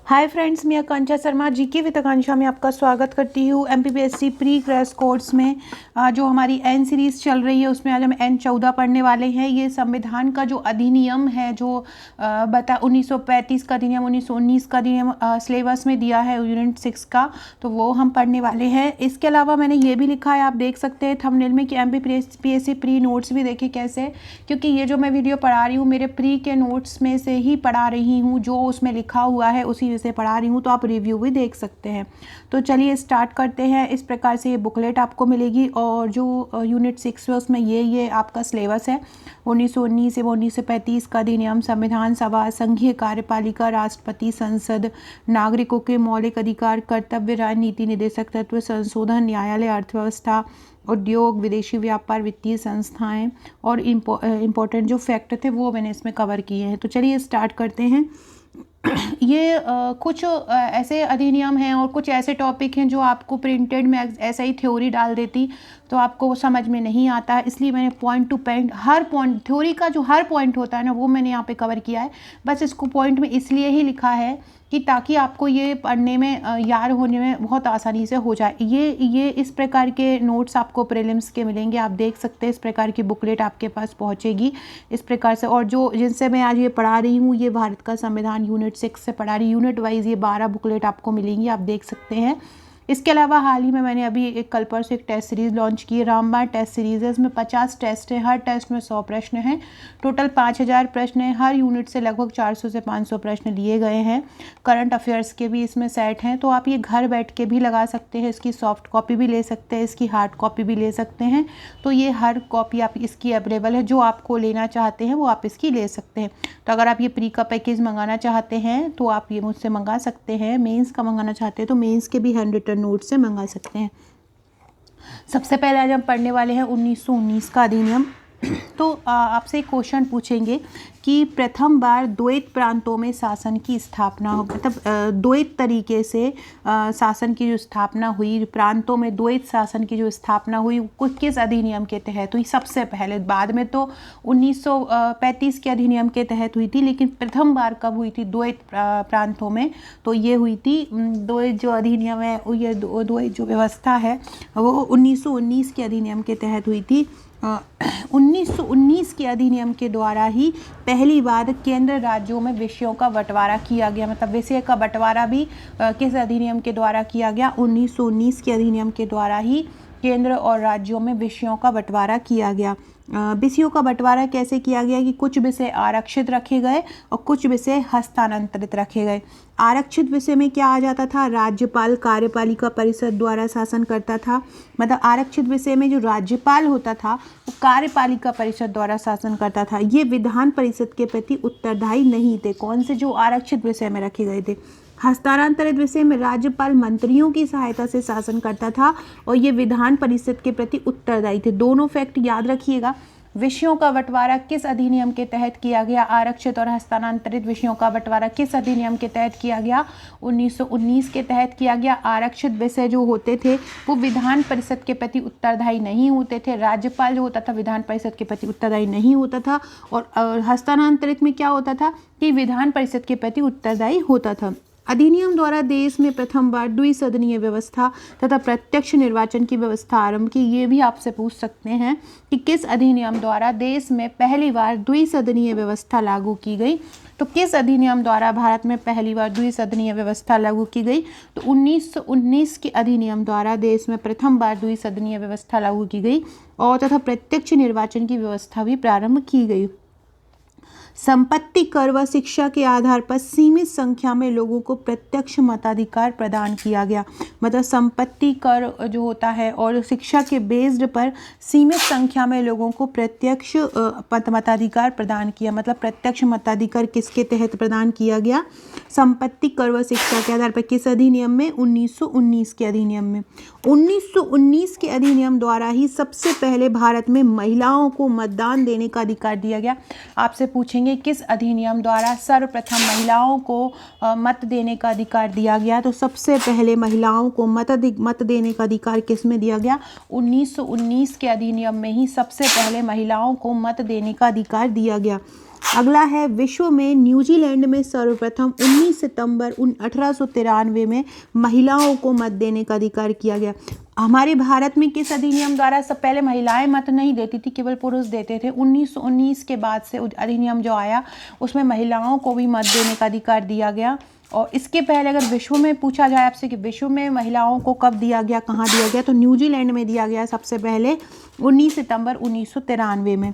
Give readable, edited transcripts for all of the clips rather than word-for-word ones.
Hi friends, मैं आकांक्षा Sharma GK with आकांक्षा में आपका स्वागत करती हूँ। एमपीपीएससी प्री क्रैश कोर्स में जो हमारी एन सीरीज़ चल रही है उसमें आज हम N14 पढ़ने वाले हैं। ये संविधान का जो अधिनियम है जो 1935 का अधिनियम, 1919 का अधिनियम सिलेबस में दिया है यूनिट 6 का, तो वो हम पढ़ने वाले हैं। इसके अलावा मैंने ये भी लिखा है, आप देख सकते हैं थंबनेल में, कि एमपीपीएससी प्री नोट्स भी देखें कैसे, क्योंकि ये जो मैं वीडियो पढ़ा रही हूँ मेरे प्री के नोट्स में से ही पढ़ा रही हूँ, जो उसमें लिखा हुआ है उसी से पढ़ा रही हूँ, तो आप रिव्यू भी देख सकते हैं। तो चलिए स्टार्ट करते हैं। इस प्रकार से ये बुकलेट आपको मिलेगी और जो यूनिट 6 है उसमें ये आपका सिलेबस है। 1919 एवं 1935 का अधिनियम, संविधान सभा, संघीय कार्यपालिका, राष्ट्रपति, संसद, नागरिकों के मौलिक अधिकार, कर्तव्य, राजनीति, निदेशक तत्व, संशोधन, न्यायालय, अर्थव्यवस्था, उद्योग, विदेशी व्यापार, वित्तीय संस्थाएं और इम्पोर्टेंट जो फैक्ट थे वो मैंने इसमें कवर किए हैं। तो चलिए स्टार्ट करते हैं। ये कुछ ऐसे अधिनियम हैं और कुछ ऐसे टॉपिक हैं जो आपको प्रिंटेड में ऐसा ही थ्योरी डाल देती तो आपको समझ में नहीं आता, इसलिए मैंने पॉइंट टू पॉइंट हर पॉइंट, थ्योरी का जो हर पॉइंट होता है ना वो मैंने यहाँ पे कवर किया है। बस इसको पॉइंट में इसलिए ही लिखा है कि ताकि आपको ये पढ़ने में याद होने में बहुत आसानी से हो जाए। ये इस प्रकार के नोट्स आपको प्रीलिम्स के मिलेंगे, आप देख सकते हैं। इस प्रकार की बुकलेट आपके पास पहुंचेगी इस प्रकार से। और जो जिनसे मैं आज ये पढ़ा रही हूँ, ये भारत का संविधान यूनिट 6 से पढ़ा रही, यूनिट वाइज ये 12 बुकलेट आपको मिलेंगी, आप देख सकते हैं। इसके अलावा हाल ही में मैंने अभी एक कल पर से एक टेस्ट सीरीज़ लॉन्च की है, रामबाण टेस्ट सीरीज़ है। इसमें 50 टेस्ट हैं, हर टेस्ट में 100 प्रश्न हैं, टोटल 5000 प्रश्न हैं। हर यूनिट से लगभग 400 से 500 प्रश्न लिए गए हैं। करंट अफेयर्स के भी इसमें सेट हैं, तो आप ये घर बैठ के भी लगा सकते हैं। इसकी सॉफ्ट कॉपी भी ले सकते हैं, इसकी हार्ड कॉपी भी ले सकते हैं। तो ये हर कॉपी आप इसकी अवेलेबल है, जो आपको लेना चाहते हैं वो आप इसकी ले सकते हैं। तो अगर आप ये प्री का पैकेज मंगाना चाहते हैं तो आप ये मुझसे मंगा सकते हैं। मेंस का मंगाना चाहते हैं तो मेंस के भी हैंड रिटन नोट से मंगा सकते हैं। सबसे पहले आज हम पढ़ने वाले हैं 1919 का अधिनियम। तो आपसे एक क्वेश्चन पूछेंगे कि प्रथम बार द्वैत प्रांतों में शासन की स्थापना हो, मतलब द्वैत तरीके से शासन की जो स्थापना हुई, प्रांतों में द्वैत शासन की जो स्थापना हुई वो किस अधिनियम के तहत हुई? सबसे पहले, बाद में तो 1935 के अधिनियम के तहत हुई थी, लेकिन प्रथम बार कब हुई थी द्वैत प्रांतों में? तो ये हुई थी, द्वैत जो अधिनियम है, ये द्वैत जो व्यवस्था है वो 1919 के अधिनियम के तहत हुई थी। 1919 के अधिनियम के द्वारा ही पहली बार केंद्र राज्यों में विषयों का बंटवारा किया गया। मतलब विषय का बंटवारा भी किस अधिनियम के द्वारा किया गया? 1919 के अधिनियम के द्वारा ही केंद्र और राज्यों में विषयों का बंटवारा किया गया। विषयों का बंटवारा कैसे किया गया कि कुछ विषय आरक्षित रखे गए और कुछ विषय हस्तांतरित रखे गए। आरक्षित विषय में क्या आ जाता था? राज्यपाल कार्यपालिका परिषद द्वारा शासन करता था। मतलब आरक्षित विषय में जो राज्यपाल होता था वो कार्यपालिका परिषद द्वारा शासन करता था। ये विधान परिषद के प्रति उत्तरदायी नहीं थे। कौन से? जो आरक्षित विषय में रखे गए थे। हस्तांतरित विषय में राज्यपाल मंत्रियों की सहायता से शासन करता था और ये विधान परिषद के प्रति उत्तरदायी थे। दोनों फैक्ट याद रखिएगा। विषयों का बंटवारा किस अधिनियम के तहत किया गया? आरक्षित और हस्तांतरित विषयों का बंटवारा किस अधिनियम के तहत किया गया? 1919 के तहत किया गया। आरक्षित विषय जो होते थे वो विधान परिषद के प्रति उत्तरदायी नहीं होते थे। राज्यपाल जो होता था विधान परिषद के प्रति उत्तरदायी नहीं होता था। और हस्तांतरित में क्या होता था कि विधान परिषद के प्रति उत्तरदायी होता था। अधिनियम द्वारा देश में प्रथम बार द्विसदनीय व्यवस्था तथा प्रत्यक्ष निर्वाचन की व्यवस्था आरंभ की। ये भी आपसे पूछ सकते हैं कि किस अधिनियम द्वारा देश में पहली बार द्विसदनीय व्यवस्था लागू की गई? तो किस अधिनियम द्वारा भारत में पहली बार द्विसदनीय व्यवस्था लागू की गई? तो 1919 के अधिनियम द्वारा देश में प्रथम बार द्विसदनीय व्यवस्था लागू की गई और तथा प्रत्यक्ष निर्वाचन की व्यवस्था भी प्रारंभ की गई। संपत्ति कर व शिक्षा के आधार पर सीमित संख्या में लोगों को प्रत्यक्ष मताधिकार प्रदान किया गया। मतलब संपत्ति कर जो होता है और शिक्षा के बेस्ड पर सीमित संख्या में लोगों को प्रत्यक्ष मताधिकार प्रदान किया। मतलब प्रत्यक्ष मताधिकार किसके तहत प्रदान किया गया? संपत्ति कर व शिक्षा के आधार पर। किस अधिनियम में? 1919 के अधिनियम में। 1919 के अधिनियम द्वारा ही सबसे पहले भारत में महिलाओं को मतदान देने का अधिकार दिया गया। आपसे पूछेंगे किस अधिनियम द्वारा सर्वप्रथम महिलाओं को मत देने का अधिकार दिया गया? तो सबसे पहले महिलाओं को मत देने का अधिकार किस में दिया गया? 1919 के अधिनियम में ही सबसे पहले महिलाओं को मत देने का अधिकार दिया गया। अगला है विश्व में न्यूजीलैंड में सर्वप्रथम 19 सितंबर 1893 में महिलाओं को मत देने का अधिकार किया गया। हमारे भारत में किस अधिनियम द्वारा सब पहले महिलाएं मत नहीं देती थी, केवल पुरुष देते थे। 1919 के बाद से अधिनियम जो आया उसमें महिलाओं को भी मत देने का अधिकार दिया गया। और इसके पहले अगर विश्व में पूछा जाए आपसे कि विश्व में महिलाओं को कब दिया गया, कहाँ दिया गया, तो न्यूजीलैंड में दिया गया सबसे पहले 19 सितंबर 1993 में।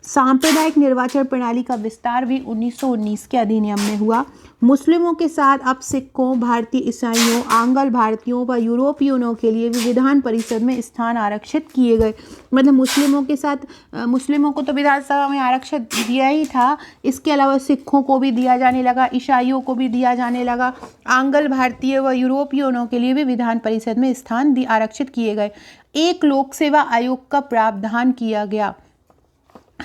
सांप्रदायिक निर्वाचन प्रणाली का विस्तार भी 1919 के अधिनियम में हुआ। मुस्लिमों के साथ अब सिखों, भारतीय ईसाइयों, आंग्ल भारतीयों व यूरोपियनों के लिए भी विधान परिषद में स्थान आरक्षित किए गए। मतलब मुस्लिमों के साथ मुस्लिमों को तो विधानसभा में आरक्षित दिया ही था, इसके अलावा सिखों को भी दिया जाने लगा, ईसाइयों को भी दिया जाने लगा, आंग्ल भारतीय व यूरोपियनों के लिए भी विधान परिषद में स्थान आरक्षित किए गए। एक लोक सेवा आयोग का प्रावधान किया गया,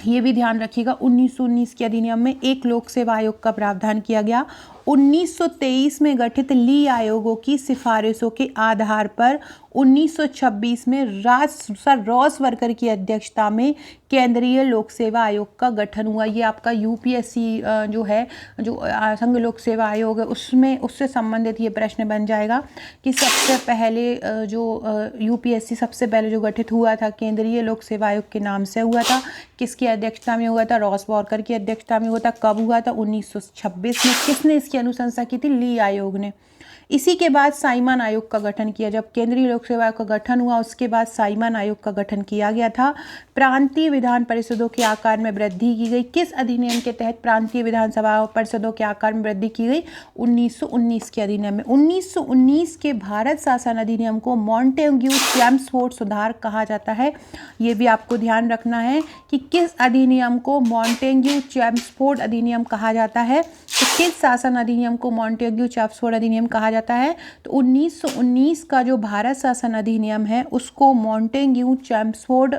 ये भी ध्यान रखिएगा। 1919 के अधिनियम में एक लोक सेवा आयोग का प्रावधान किया गया। 1923 में गठित ली आयोगों की सिफारिशों के आधार पर 1926 में सर रॉस वर्कर की अध्यक्षता में केंद्रीय लोक सेवा आयोग का गठन हुआ। ये आपका यूपीएससी जो है, जो संघ लोक सेवा आयोग है, उसमें उससे संबंधित ये प्रश्न बन जाएगा कि सबसे पहले जो यूपीएससी सबसे पहले जो गठित हुआ था केंद्रीय लोक सेवा आयोग के नाम से हुआ था, किसकी अध्यक्षता में हुआ था, रॉस वॉकर की अध्यक्षता में हुआ था। कब हुआ था? 1926 में। किसने इसकी अनुशंसा की थी? ली आयोग ने। इसी के बाद साइमन आयोग का गठन किया। जब केंद्रीय लोक सेवा आयोग का गठन हुआ उसके बाद साइमन आयोग का गठन किया गया था। प्रांतीय विधान परिषदों के आकार में वृद्धि की गई। किस अधिनियम के तहत प्रांतीय विधानसभा परिषदों के आकार में वृद्धि की गई? 1919 के अधिनियम में। 1919 के भारत शासन अधिनियम को मॉन्टेग्यू चेम्सफोर्ड सुधार कहा जाता है। ये भी आपको ध्यान रखना है कि किस अधिनियम को मॉन्टेग्यू चेम्सफोर्ड अधिनियम कहा जाता है। तो किस शासन अधिनियम को मॉन्टेग्यू चेम्सफोर्ड अधिनियम कहा जाता है? तो 1919 का जो भारत शासन अधिनियम है उसको मॉन्टेग्यू चेम्सफोर्ड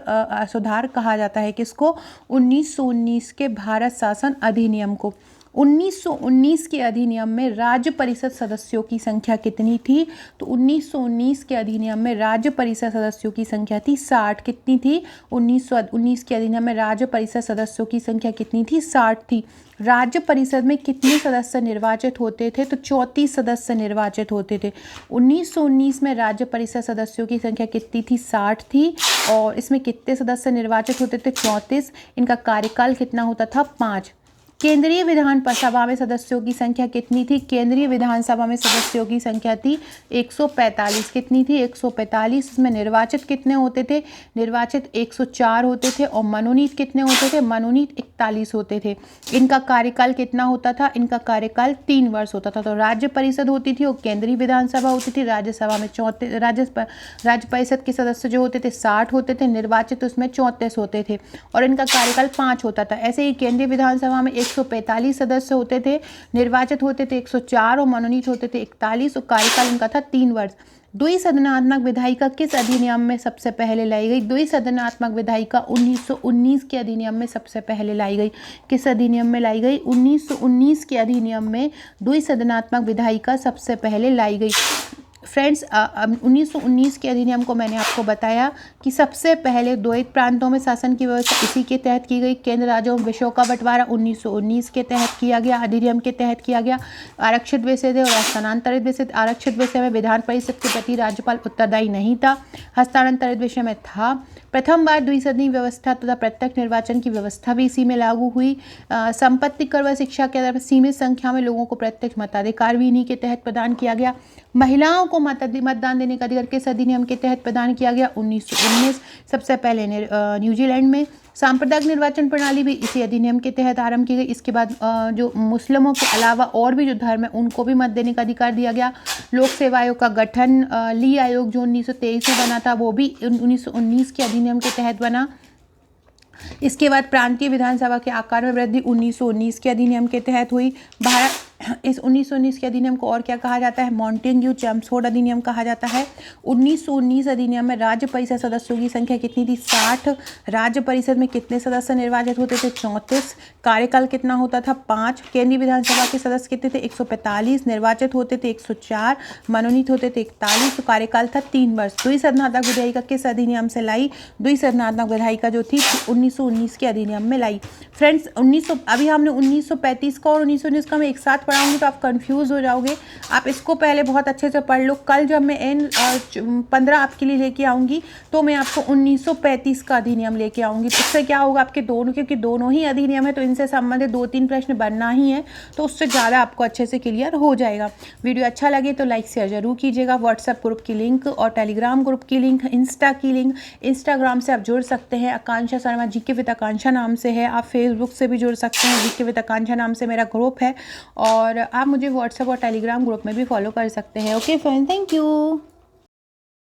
सुधार कहा जाता है। किसको? 1919 के भारत शासन अधिनियम को। 1919 के अधिनियम में राज्य परिषद सदस्यों की संख्या कितनी थी? तो 1919 के अधिनियम में राज्य परिषद सदस्यों की संख्या थी 60। कितनी थी? 1919 के अधिनियम में राज्य परिषद सदस्यों की संख्या कितनी थी? 60 थी। राज्य परिषद में कितने सदस्य निर्वाचित होते थे? तो 34 सदस्य निर्वाचित होते थे। 1919 में राज्य परिषद सदस्यों की संख्या कितनी थी? 60 थी। और इसमें कितने सदस्य निर्वाचित होते थे? 34। इनका कार्यकाल कितना होता था? 5। केंद्रीय विधान सभा में सदस्यों की संख्या कितनी थी? केंद्रीय विधानसभा में सदस्यों की संख्या थी 145। कितनी थी? 145। इसमें निर्वाचित कितने होते थे? निर्वाचित 104 होते थे। और मनोनीत कितने होते थे? मनोनीत 41 होते थे। इनका कार्यकाल कितना होता था? इनका कार्यकाल 3 वर्ष होता था। तो राज्य परिषद होती थी और केंद्रीय विधानसभा होती थी। राज्यसभा में राज्य परिषद के सदस्य जो होते थे 60 होते थे, निर्वाचित उसमें 34 होते थे और इनका कार्यकाल 5 होता था। ऐसे ही केंद्रीय विधानसभा में 145 सदस्य होते थे, निर्वाचित होते थे 104 और मनोनीत होते थे 41 और कार्यकाल इनका था 3 वर्ष। द्विसदनात्मक विधायिका किस अधिनियम में सबसे पहले लाई गई? द्विसदनात्मक विधायिका 1919 के अधिनियम में सबसे पहले लाई गई। किस अधिनियम में लाई गई? 1919 के अधिनियम में द्विसदनात्मक विधायिका सबसे पहले लाई गई। फ्रेंड्स, 1919 के अधिनियम को मैंने आपको बताया कि सबसे पहले द्वैत प्रांतों में शासन की व्यवस्था इसी के तहत की गई। केंद्र राज्यों में विषयों का बंटवारा 1919 के तहत किया गया, अधिनियम के तहत किया गया। आरक्षित विषय थे और हस्तांतरित विषय। आरक्षित विषय में विधान परिषद के प्रति राज्यपाल उत्तरदायी नहीं था, हस्तांतरित विषय में था। प्रथम बार द्विसदनीय व्यवस्था तथा प्रत्यक्ष निर्वाचन की व्यवस्था भी इसी में लागू हुई। संपत्ति कर व शिक्षा के आधार पर सीमित संख्या में लोगों को प्रत्यक्ष मताधिकार भी इन्हीं के तहत प्रदान किया गया। महिलाओं को मतदान देने का अधिकार किस अधिनियम के तहत प्रदान किया गया? 1919। सबसे पहले न्यूजीलैंड में। सांप्रदायिक निर्वाचन प्रणाली भी इसी अधिनियम के तहत आरंभ की गई। इसके बाद जो मुस्लिमों के अलावा और भी जो धर्म है उनको भी मत देने का अधिकार दिया गया। लोक सेवा आयोग का गठन, ली आयोग जो 1923 में बना था वो भी 1919 के अधिनियम के तहत बना। इसके बाद प्रांतीय विधानसभा के आकार में वृद्धि 1919 के अधिनियम के तहत हुई। भारत इस 1919 के अधिनियम को और क्या कहा जाता है? मॉन्टेग्यू चेम्सफोर्ड अधिनियम कहा जाता है। 1919 अधिनियम में राज्य परिषद सदस्यों की संख्या कितनी थी? 60। राज्य परिषद में कितने सदस्य निर्वाचित होते थे? 34। कार्यकाल कितना होता था? 5। केंद्रीय विधानसभा के सदस्य कितने थे? 145। निर्वाचित होते थे 104, मनोनीत होते थे 41। तो कार्यकाल था 3 वर्ष। द्विसदनात्मक विधायिका किस अधिनियम से लाई? द्विसदनात्मक विधायिका जो थी 1919 के अधिनियम में लाई। फ्रेंड्स, अभी हमने 1935 का और 1919 का मैं एक साथ पढ़ाऊंगी तो आप कंफ्यूज हो जाओगे। आप इसको पहले बहुत अच्छे से पढ़ लो। कल जब मैं N15 आपके लिए लेके आऊँगी तो मैं आपको 1935 का अधिनियम लेके आऊँगी। तो उससे क्या होगा आपके दोनों, क्योंकि दोनों ही अधिनियम है तो इनसे संबंधित 2-3 प्रश्न बनना ही है, तो उससे ज़्यादा आपको अच्छे से क्लियर हो जाएगा। वीडियो अच्छा लगे तो लाइक शेयर जरूर कीजिएगा। व्हाट्सएप ग्रुप की लिंक और टेलीग्राम ग्रुप की लिंक, इंस्टा की लिंक, इंस्टाग्राम से आप जुड़ सकते हैं, आकांक्षा शर्मा जीके विद आकांक्षा नाम से है। आप फेसबुक से भी जुड़ सकते हैं, जीके विद आकांक्षा नाम से मेरा ग्रुप है, और आप मुझे व्हाट्सएप और टेलीग्राम ग्रुप में भी फॉलो कर सकते हैं। Okay friend, thank you.